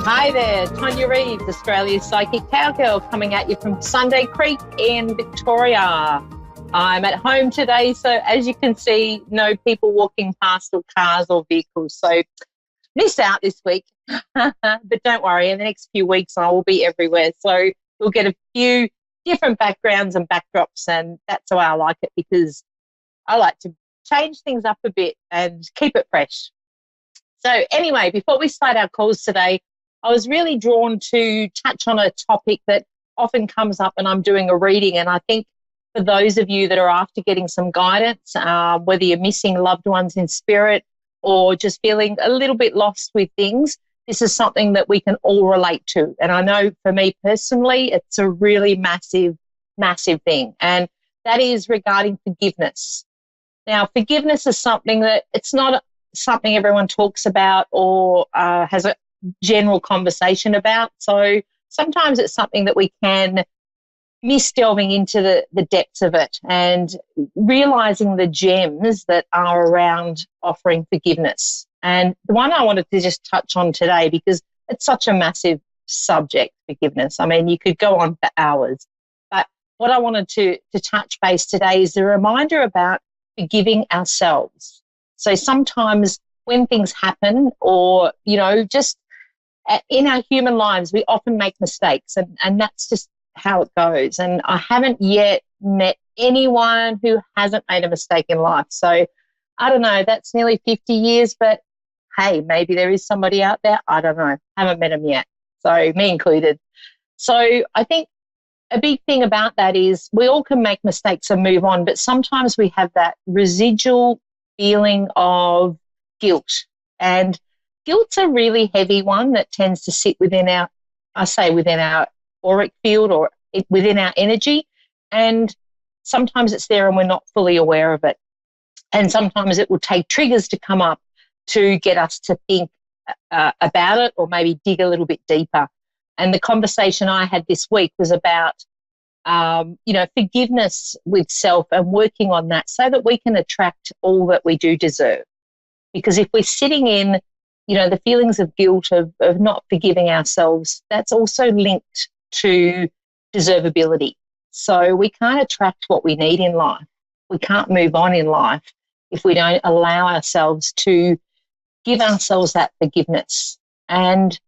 Hi there, Tonia Reeves, Australia's Psychic Cowgirl, coming at you from Sunday Creek in Victoria. I'm at home today, so as you can see, no people walking past or cars or vehicles. So missed out this week, but don't worry, in the next few weeks I will be everywhere. So we'll get a few different backgrounds and backdrops, and that's why I like it, because I like to change things up a bit and keep it fresh. So anyway, before we start our calls today, I was really drawn to touch on a topic that often comes up when I'm doing a reading. And I think for those of you that are after getting some guidance, whether you're missing loved ones in spirit or just feeling a little bit lost with things, this is something that we can all relate to. And I know for me personally, it's a really massive, massive thing. And that is regarding forgiveness. Now, forgiveness is something that it's not something everyone talks about or has a general conversation about. So sometimes it's something that we can miss delving into the depths of it and realizing the gems that are around offering forgiveness. And the one I wanted to just touch on today, because it's such a massive subject, forgiveness. I mean, you could go on for hours. But what I wanted to touch base today is a reminder about forgiving ourselves. So sometimes when things happen, or, just in our human lives, we often make mistakes, and that's just how it goes. And I haven't yet met anyone who hasn't made a mistake in life. So I don't know, that's nearly 50 years, but hey, maybe there is somebody out there. I don't know. Haven't met them yet. So me included. So I think a big thing about that is we all can make mistakes and move on, but sometimes we have that residual feeling of guilt. And guilt's a really heavy one that tends to sit within our auric field or within our energy. And sometimes it's there and we're not fully aware of it. And sometimes it will take triggers to come up to get us to think about it, or maybe dig a little bit deeper. And the conversation I had this week was about, forgiveness with self and working on that so that we can attract all that we do deserve. Because if we're sitting in, the feelings of guilt of not forgiving ourselves, that's also linked to deservability. So we can't attract what we need in life. We can't move on in life if we don't allow ourselves to give ourselves that forgiveness. And,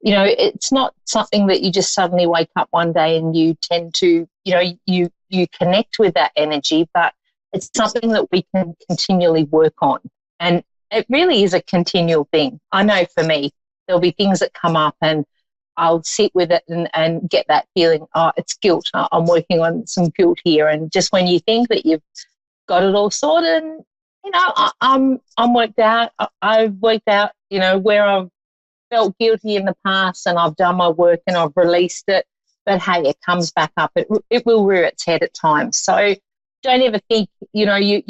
it's not something that you just suddenly wake up one day and you tend to, you connect with that energy, but it's something that we can continually work on. And it really is a continual thing. I know for me, there'll be things that come up and I'll sit with it and get that feeling, it's guilt. I'm working on some guilt here. And just when you think that you've got it all sorted, I'm worked out. I've worked out, where I've felt guilty in the past and I've done my work and I've released it. But hey, it comes back up. It will rear its head at times. So don't ever think, you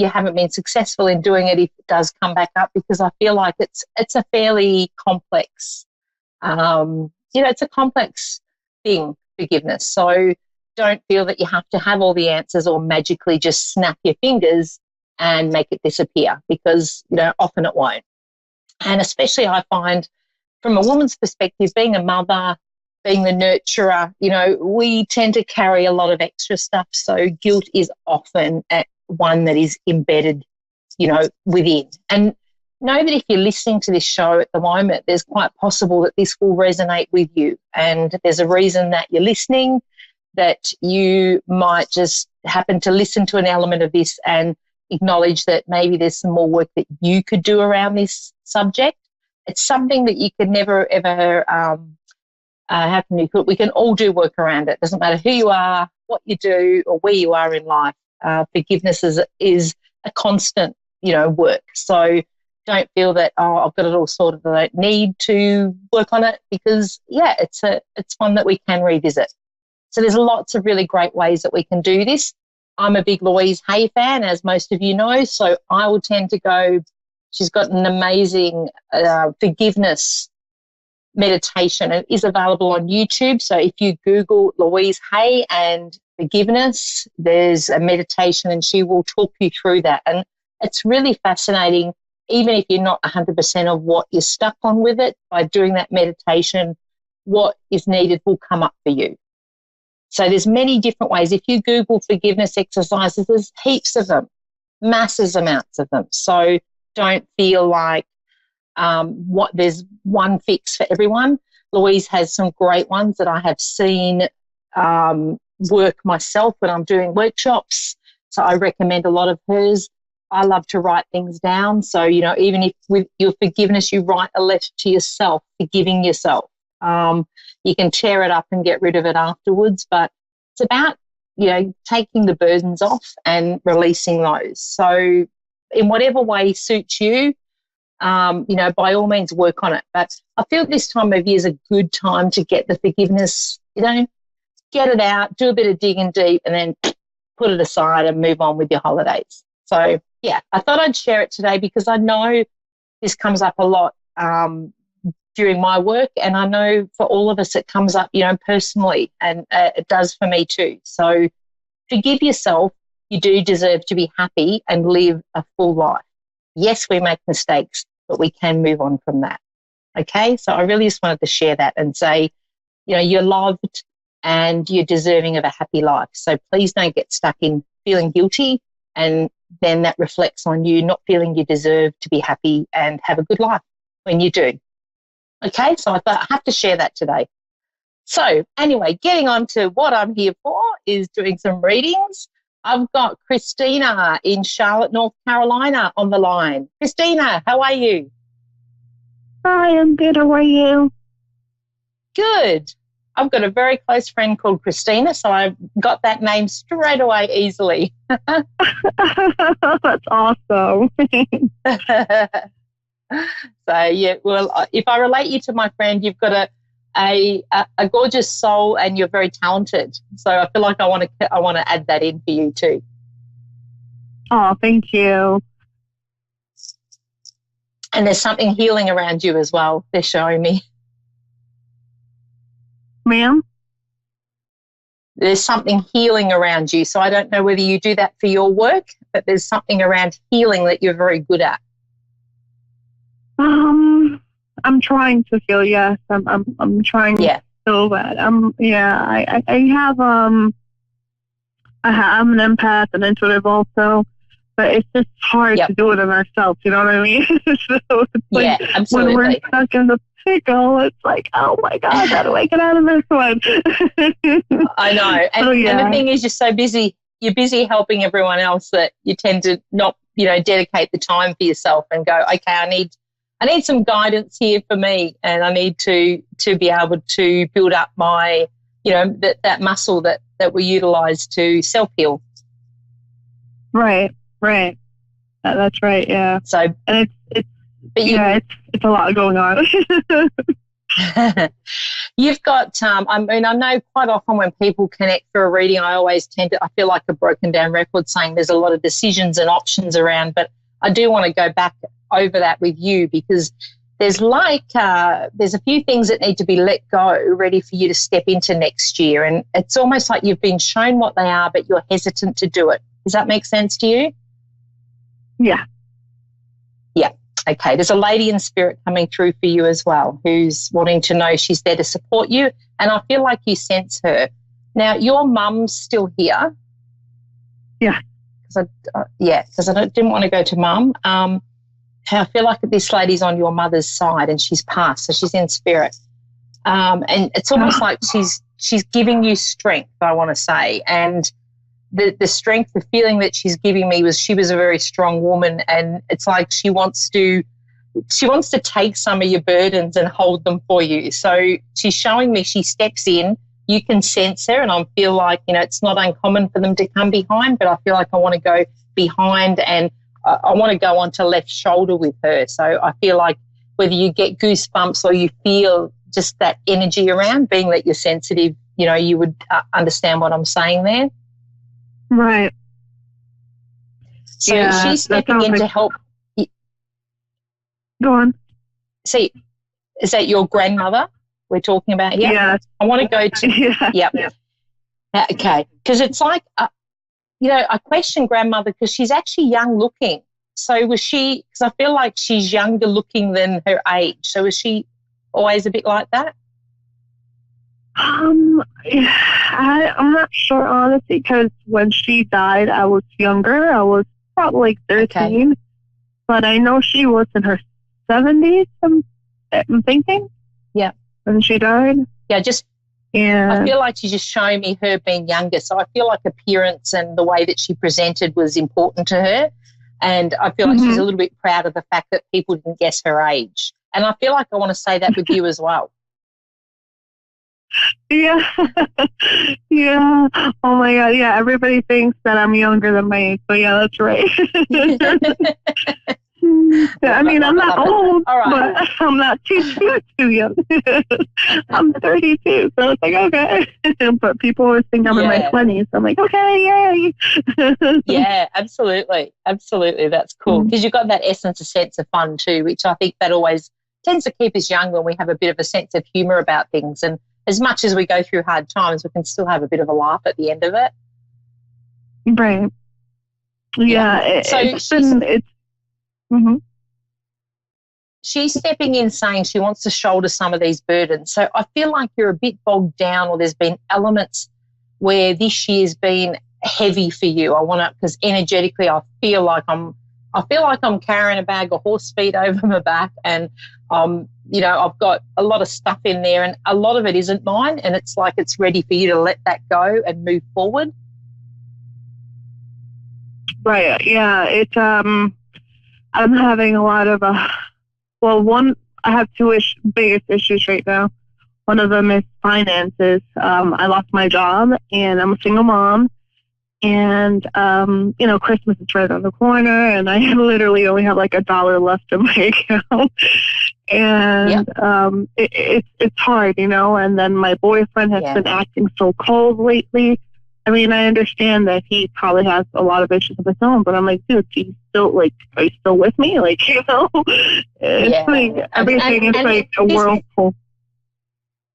haven't been successful in doing it if it does come back up, because I feel like it's a fairly complex, it's a complex thing, forgiveness. So don't feel that you have to have all the answers or magically just snap your fingers and make it disappear, because, often it won't. And especially I find from a woman's perspective, being a mother, being the nurturer, we tend to carry a lot of extra stuff. So guilt is often one that is embedded, within. And know that if you're listening to this show at the moment, there's quite possible that this will resonate with you. And there's a reason that you're listening, that you might just happen to listen to an element of this and acknowledge that maybe there's some more work that you could do around this subject. It's something that you could never, ever, we can all do work around it. Doesn't matter who you are, what you do, or where you are in life. Forgiveness is a constant, work. So don't feel that, I've got it all sorted, I don't need to work on it, because, it's one that we can revisit. So there's lots of really great ways that we can do this. I'm a big Louise Hay fan, as most of you know, so I will tend to go, she's got an amazing forgiveness meditation. It is available on YouTube. So if you Google Louise Hay and forgiveness, there's a meditation and she will talk you through that. And it's really fascinating, even if you're not 100% of what you're stuck on with it, by doing that meditation, what is needed will come up for you. So there's many different ways. If you Google forgiveness exercises, there's heaps of them, masses amounts of them. So don't feel like there's one fix for everyone. Louise has some great ones that I have seen work myself when I'm doing workshops. So I recommend a lot of hers. I love to write things down. So, even if with your forgiveness, you write a letter to yourself, forgiving yourself. You can tear it up and get rid of it afterwards, but it's about, taking the burdens off and releasing those. So in whatever way suits you, by all means work on it. But I feel this time of year is a good time to get the forgiveness, get it out, do a bit of digging deep, and then put it aside and move on with your holidays. So, yeah, I thought I'd share it today because I know this comes up a lot during my work, and I know for all of us it comes up, personally, and it does for me too. So forgive yourself. You do deserve to be happy and live a full life. Yes, we make mistakes, but we can move on from that. Okay, so I really just wanted to share that and say, you're loved and you're deserving of a happy life. So please don't get stuck in feeling guilty, and then that reflects on you not feeling you deserve to be happy and have a good life when you do. Okay, so I thought I have to share that today. So anyway, getting on to what I'm here for is doing some readings. I've got Christina in Charlotte, North Carolina on the line. Christina, how are you? Hi, I'm good. How are you? Good. I've got a very close friend called Christina, so I got that name straight away easily. That's awesome. So, yeah, well, if I relate you to my friend, you've got a gorgeous soul and you're very talented. So I feel like I want to add that in for you too. Oh, thank you. And there's something healing around you as well, they're showing me. Ma'am? There's something healing around you. So I don't know whether you do that for your work, but there's something around healing that you're very good at. I'm trying to feel, yes. I'm trying to feel that. I'm an empath and intuitive also, but it's just hard to do it in ourselves, you know what I mean? So it's like absolutely. When we're stuck in the pickle, it's like, oh my God, how do I get out of this one? I know. And the thing is, you're busy helping everyone else that you tend to not, dedicate the time for yourself and go, okay, I need some guidance here for me, and I need to be able to build up my, that muscle that we utilize to self-heal. Right. That's right, yeah. So, and it's a lot going on. You've got, I know quite often when people connect for a reading, I feel like a broken down record saying there's a lot of decisions and options around, but I do want to go back over that with you because there's a few things that need to be let go, ready for you to step into next year. And it's almost like you've been shown what they are, but you're hesitant to do it. Does that make sense to you? Yeah. Yeah. Okay. There's a lady in spirit coming through for you as well who's wanting to know she's there to support you. And I feel like you sense her. Now, your mum's still here. Yeah. Because I didn't want to go to mum. I feel like this lady's on your mother's side and she's passed, so she's in spirit. And it's almost like she's giving you strength, I want to say. And the strength, the feeling that she's giving me was she was a very strong woman, and it's like she wants to take some of your burdens and hold them for you. So she's showing me she steps in. You can sense her, and I feel like, it's not uncommon for them to come behind, but I feel like I want to go behind and I want to go onto left shoulder with her. So I feel like whether you get goosebumps or you feel just that energy around, being that you're sensitive, you would understand what I'm saying there. Right. So she's stepping in to help. Go on. See, is that your grandmother we're talking about here? Yeah. I want to go to, yeah. Okay. Because it's like, I question grandmother because she's actually young looking. So was she, because I feel like she's younger looking than her age. So was she always a bit like that? I'm not sure, honestly, because when she died, I was younger. I was probably like 13, Okay. but I know she was in her 70s, I'm thinking, Yeah. when she died. Yeah, I Yeah. feel like she's just showing me her being younger. So I feel like appearance and the way that she presented was important to her. And I feel like she's a little bit proud of the fact that people didn't guess her age. And I feel like I want to say that with you as well. Yeah. Yeah. Oh my God. Yeah. Everybody thinks that I'm younger than my age. So yeah, that's right. Yeah, I mean, I'm not old, but I'm not too young. I'm 32, so it's like, okay. But people always think I'm in my 20s. So I'm like, okay, yay. Yeah, absolutely. Absolutely. That's cool. Because you've got that essence, a sense of fun too, which I think that always tends to keep us young when we have a bit of a sense of humour about things. And as much as we go through hard times, we can still have a bit of a laugh at the end of it. Right. Yeah. She's stepping in saying she wants to shoulder some of these burdens. So I feel like you're a bit bogged down, or there's been elements where this year's been heavy for you. Because energetically I feel like I'm carrying a bag of horse feed over my back, and I've got a lot of stuff in there, and a lot of it isn't mine, and it's like it's ready for you to let that go and move forward. Right. Yeah. I'm having a lot of I have two biggest issues right now. One of them is finances. I lost my job, and I'm a single mom. And, Christmas is right on the corner, and I literally only have like $1 left in my account. And it's hard, and then my boyfriend has been acting so cold lately. I mean, I understand that he probably has a lot of issues of his own, but I'm like, dude, are you still with me? Like, it's like everything is like a whirlpool.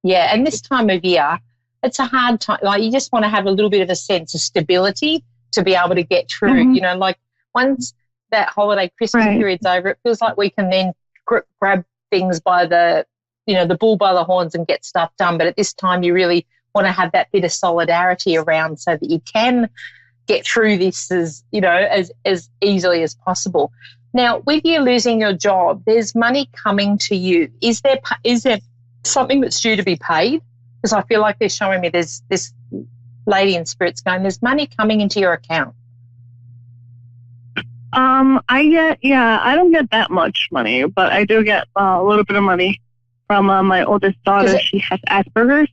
Yeah, and this time of year, it's a hard time. Like, you just want to have a little bit of a sense of stability to be able to get through. Like once that holiday Christmas period's over, it feels like we can then grab things by the bull by the horns and get stuff done. But at this time, you really want to have that bit of solidarity around so that you can get through this as easily as possible. Now, with you losing your job, there's money coming to you. Is there something that's due to be paid? Because I feel like they're showing me there's this lady in spirits going, there's money coming into your account. I don't get that much money, but I do get a little bit of money from my oldest daughter. She has Asperger's.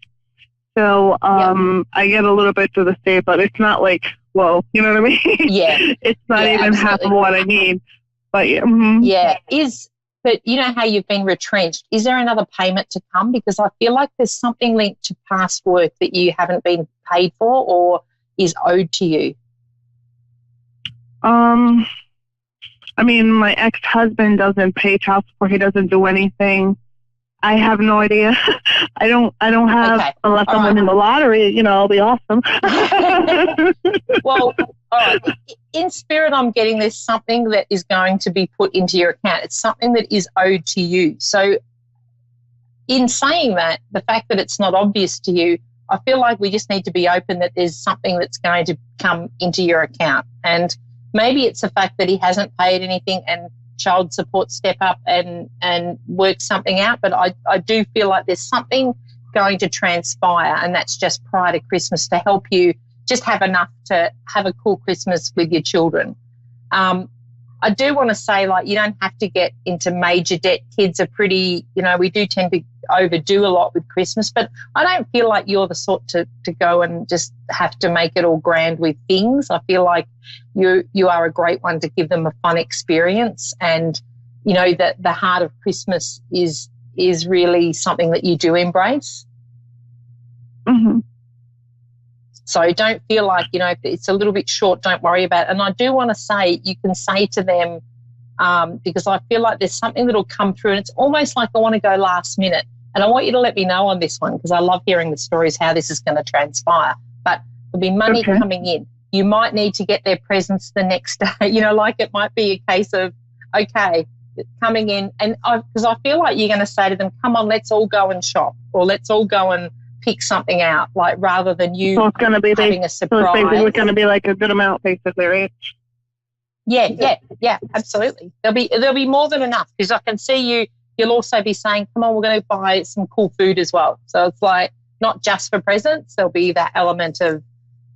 So I get a little bit to the state, but it's not like, whoa, you know what I mean? Yeah. It's not even half of what I need. But But you know how you've been retrenched. Is there another payment to come? Because I feel like there's something linked to past work that you haven't been paid for or is owed to you. I mean, my ex-husband doesn't pay child support. He doesn't do anything. I have no idea. I don't have, unless I'm winning the lottery, it'll be awesome. Well, all right. In spirit, I'm getting there's something that is going to be put into your account. It's something that is owed to you. So in saying that, the fact that it's not obvious to you, I feel like we just need to be open that there's something that's going to come into your account. And maybe it's the fact that he hasn't paid anything and child support step up and work something out. But I do feel like there's something going to transpire, and that's just prior to Christmas to help you just have enough to have a cool Christmas with your children. I do want to say, like, you don't have to get into major debt. Kids are pretty, we do tend to overdo a lot with Christmas, but I don't feel like you're the sort to go and just have to make it all grand with things. I feel like you are a great one to give them a fun experience, and, that the heart of Christmas is really something that you do embrace. Mm-hmm. So don't feel like, if it's a little bit short, don't worry about it. And I do want to say, you can say to them, because I feel like there's something that will come through, and it's almost like I want to go last minute. And I want you to let me know on this one, because I love hearing the stories, how this is going to transpire. But there'll be money coming in. You might need to get their presents the next day. Like it might be a case of, okay, coming in. And because I feel like you're going to say to them, come on, let's all go and shop, or let's all go and pick something out, like rather than you So it's going to be having a surprise. So it's basically going to be like a good amount, basically, right? Yeah, absolutely. There'll be more than enough, because I can see you'll also be saying, come on, we're going to buy some cool food as well. So it's like not just for presents, there'll be that element of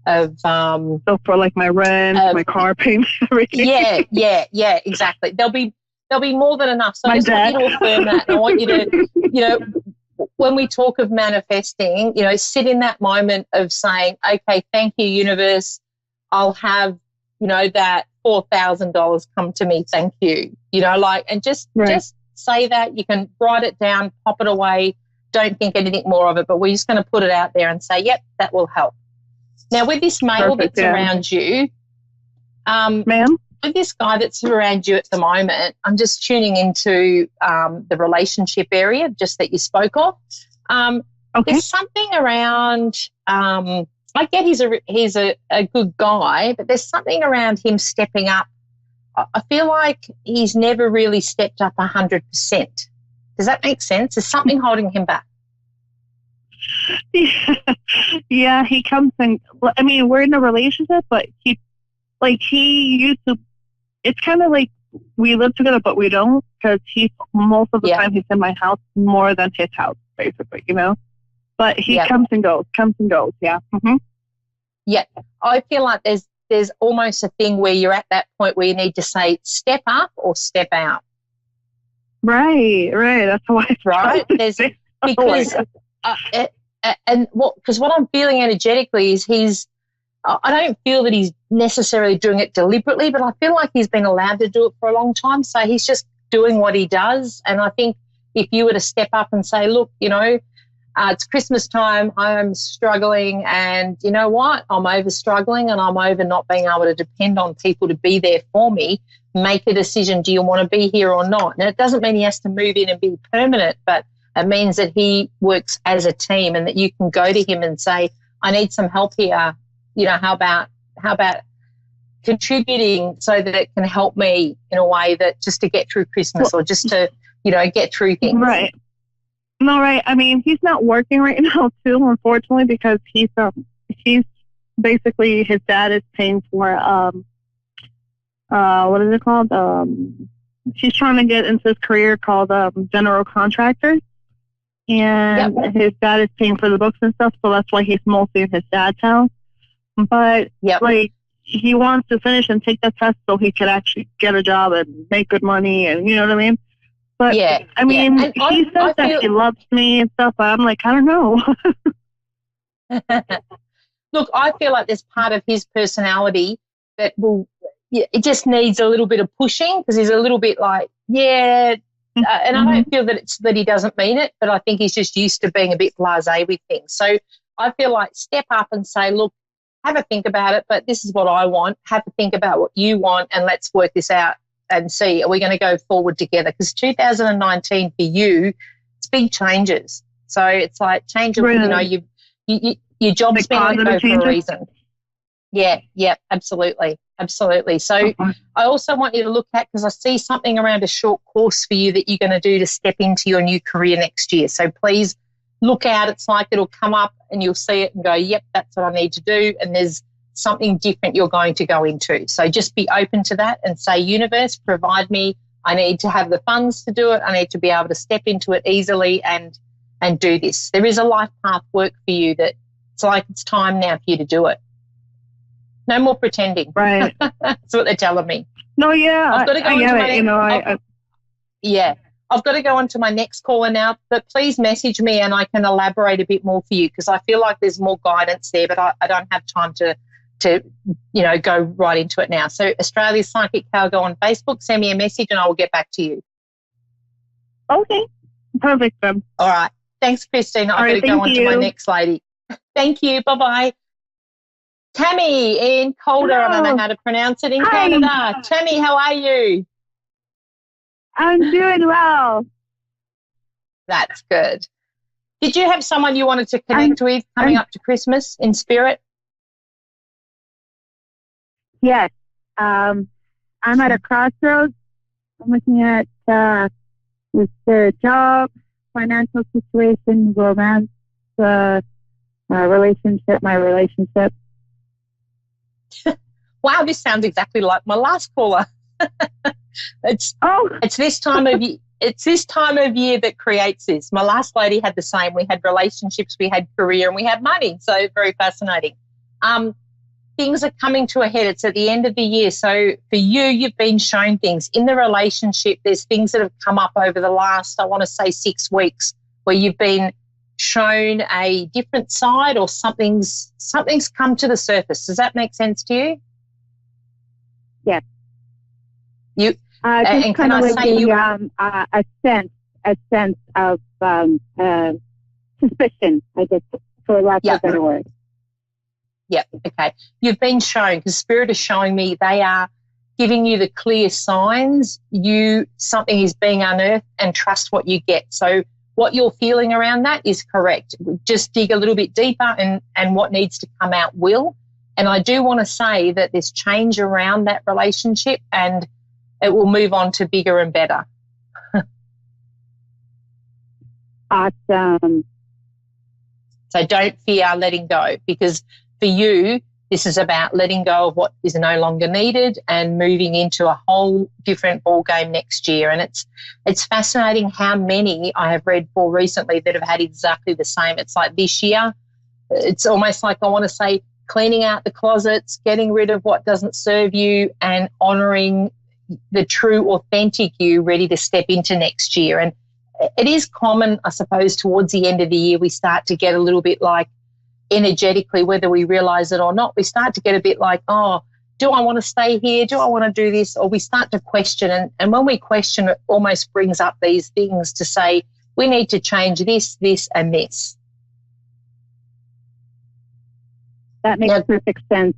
so for like my rent, my car payment, everything. Yeah, exactly. There'll be more than enough. So I just want you to affirm that. And I want you to, when we talk of manifesting, sit in that moment of saying, okay, thank you, universe. I'll have, that $4,000 come to me. Thank you. And just say that. You can write it down, pop it away. Don't think anything more of it, but we're just going to put it out there and say, yep, that will help. Now, with this male that's around you, ma'am? With this guy that's around you at the moment, I'm just tuning into the relationship area, just that you spoke of. Okay. There's something around, I get he's a good guy, but there's something around him stepping up. I feel like he's never really stepped up 100%. Does that make sense? There's something holding him back. Yeah, he comes and, I mean, we're in a relationship, but he used to, it's kind of like we live together, but we don't, because most of the time he's in my house more than his house, basically, but he comes and goes, yeah. Mm-hmm. Yeah, I feel like there's almost a thing where you're at that point where you need to say step up or step out. Right, that's how I right. There's because because what I'm feeling energetically is I don't feel that he's necessarily doing it deliberately, but I feel like he's been allowed to do it for a long time. So he's just doing what he does. And I think if you were to step up and say, look, it's Christmas time, I'm struggling, and you know what? I'm over struggling and I'm over not being able to depend on people to be there for me. Make a decision. Do you want to be here or not? And it doesn't mean he has to move in and be permanent, but it means that he works as a team and that you can go to him and say, I need some help here. How about contributing so that it can help me in a way that just to get through Christmas or just to, get through things. Right. No, right. I mean, he's not working right now too, unfortunately, because he's basically, his dad is paying for, what is it called? He's trying to get into this career called general contractor. And his dad is paying for the books and stuff, so that's why he's mostly in his dad's house. But he wants to finish and take the test so he could actually get a job and make good money, and you know what I mean. But I mean, he says that he loves me and stuff. But I'm like, I don't know. Look, I feel like there's part of his personality that it just needs a little bit of pushing, because he's a little bit like, and I don't feel that it's that he doesn't mean it, but I think he's just used to being a bit blasé with things. So I feel like step up and say, look, have a think about it, but this is what I want. Have a think about what you want, and let's work this out and see, are we going to go forward together? Because 2019 for you, it's big changes. So it's like change of, your job's been let go for a reason. Yeah, absolutely. So I also want you to look at, because I see something around a short course for you that you're going to do to step into your new career next year. So please look out. It's like it'll come up and you'll see it and go, yep, that's what I need to do. And there's something different you're going to go into. So just be open to that and say, universe, provide me. I need to have the funds to do it. I need to be able to step into it easily and do this. There is a life path work for you that it's like it's time now for you to do it. No more pretending. Right. That's what they're telling me. No, yeah. I've got to go I've got to go on to my next caller now, but please message me and I can elaborate a bit more for you, because I feel like there's more guidance there, but I don't have time to go right into it now. So Australia's Psychic Cowgirl on Facebook, send me a message and I will get back to you. Okay. Perfect. Then. All right. Thanks, Christine. I've got to go on to my next lady. Thank you. Bye-bye. Tammy in Calder, I don't know how to pronounce it, in Canada. Tammy, how are you? I'm doing well. That's good. Did you have someone you wanted to connect with coming up to Christmas in spirit? Yes. I'm at a crossroads. I'm looking at with the job, financial situation, romance, My relationship. Wow, this sounds exactly like my last caller. It's this time of year. It's this time of year that creates this. My last lady had the same. We had relationships, we had career, and we had money. So very fascinating. Things are coming to a head. It's at the end of the year. So for you, you've been shown things. In the relationship, there's things that have come up over the last, I want to say 6 weeks, where you've been shown a different side or something's come to the surface. Does that make sense to you? Yes. You just kind of like a sense of suspicion, I guess, for lack of a better word. Yeah, okay. You've been shown, because Spirit is showing me they are giving you the clear signs something is being unearthed, and trust what you get. So what you're feeling around that is correct. Just dig a little bit deeper and what needs to come out will. And I do want to say that there's change around that relationship and it will move on to bigger and better. Awesome. So don't fear letting go, because for you, this is about letting go of what is no longer needed and moving into a whole different ballgame next year. And it's fascinating how many I have read for recently that have had exactly the same. It's like this year, it's almost like I want to say cleaning out the closets, getting rid of what doesn't serve you and honouring the true, authentic you ready to step into next year. And it is common, I suppose, towards the end of the year, we start to get a little bit like energetically, whether we realise it or not, we start to get a bit like, oh, do I want to stay here? Do I want to do this? Or we start to question. And when we question, it almost brings up these things to say, we need to change this, and this. That makes perfect sense.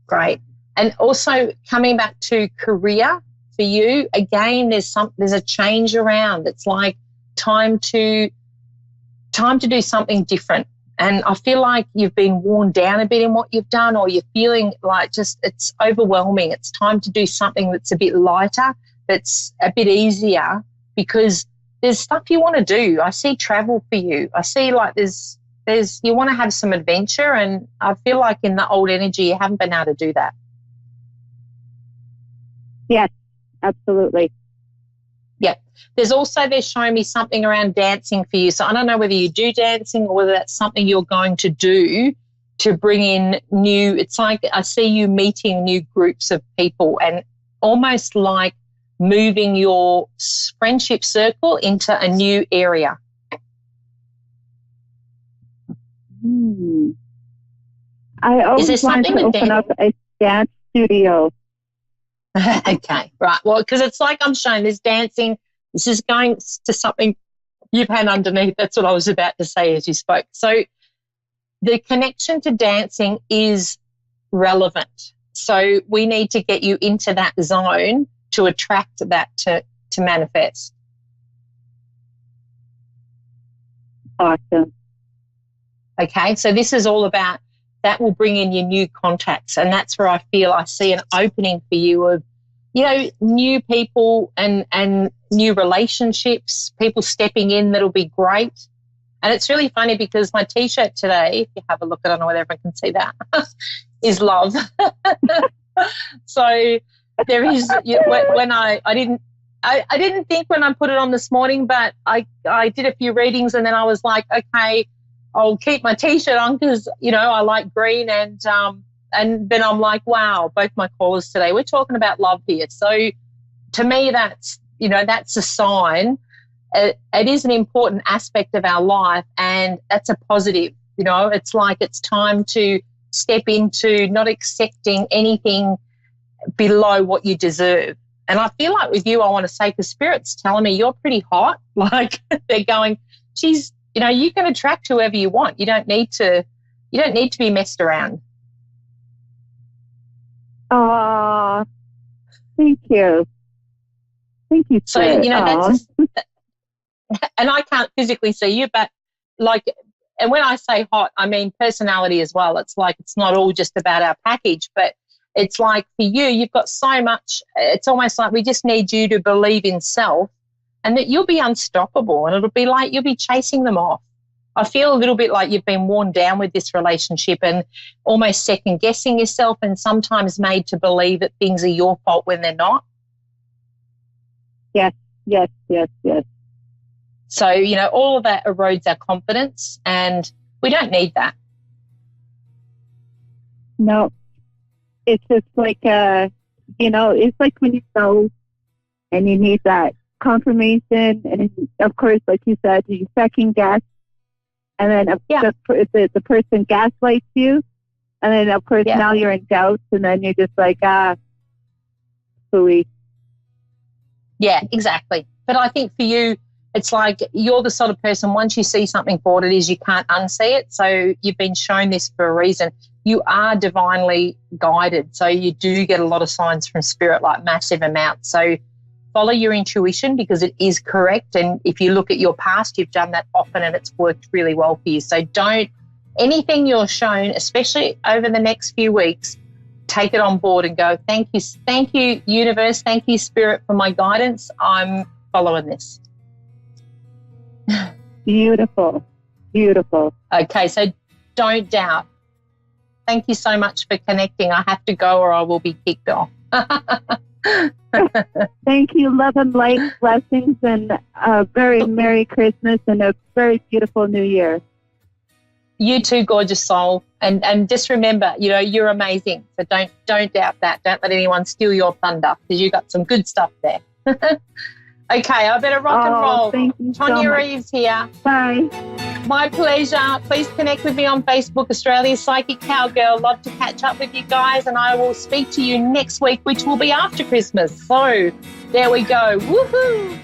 Great. And also coming back to career for you, again, there's a change around. It's like time to do something different. And I feel like you've been worn down a bit in what you've done, or you're feeling like just it's overwhelming. It's time to do something that's a bit lighter, that's a bit easier, because there's stuff you want to do. I see travel for you. I see like there's you want to have some adventure, and I feel like in the old energy you haven't been able to do that. Yes, absolutely. Yeah. They're showing me something around dancing for you. So I don't know whether you do dancing or whether that's something you're going to do to bring in it's like I see you meeting new groups of people and almost like moving your friendship circle into a new area. I always wanted to open up a dance studio. Okay, right. Well, because it's like I'm showing this dancing. This is going to something you've had underneath. That's what I was about to say as you spoke. So the connection to dancing is relevant. So we need to get you into that zone to attract that to manifest. Awesome. Okay, so this is all about that will bring in your new contacts, and that's where I feel I see an opening for you of, new people and new relationships, people stepping in that'll be great. And it's really funny because my T-shirt today, if you have a look, I don't know whether everyone can see that, is love. So there is, when I didn't think when I put it on this morning, but I did a few readings and then I was like, okay, I'll keep my T-shirt on because, I like green and then I'm like, wow, both my callers today, we're talking about love here. So to me, that's a sign. It is an important aspect of our life and that's a positive. It's like it's time to step into not accepting anything below what you deserve. And I feel like with you, I want to say, because Spirit's telling me you're pretty hot. Like they're going, geez, you can attract whoever you want. You don't need to be messed around. Oh, thank you. Thank you. So, that's and I can't physically see you, but and when I say hot, I mean personality as well. It's like, it's not all just about our package, but it's like for you, you've got so much, it's almost like we just need you to believe in self and that you'll be unstoppable and it'll be like you'll be chasing them off. I feel a little bit like you've been worn down with this relationship and almost second guessing yourself and sometimes made to believe that things are your fault when they're not. Yes. So, all of that erodes our confidence and we don't need that. No, it's just like, it's like when you sew and you need that confirmation. And of course, like you said, you second guess. And then the person gaslights you. And then, of course, now you're in doubt. And then you're just like, phooey. Yeah, exactly. But I think for you, it's like you're the sort of person, once you see something for what it is, you can't unsee it. So you've been shown this for a reason. You are divinely guided. So you do get a lot of signs from spirit, like massive amounts. So follow your intuition because it is correct. And if you look at your past, you've done that often and it's worked really well for you. So anything you're shown, especially over the next few weeks, take it on board and go, thank you, universe, thank you, spirit, for my guidance. I'm following this. Beautiful. Okay, so don't doubt. Thank you so much for connecting. I have to go or I will be kicked off. Thank you. Love and light, blessings, and a very Merry Christmas and a very beautiful New Year. You too, gorgeous soul. And just remember, you're amazing. So don't doubt that. Don't let anyone steal your thunder because you got some good stuff there. Okay, I better rock and roll. Thank you Tonia so much. Reeves here. Bye. My pleasure. Please connect with me on Facebook, Australia's Psychic Cowgirl. Love to catch up with you guys, and I will speak to you next week, which will be after Christmas. So there we go. Woohoo!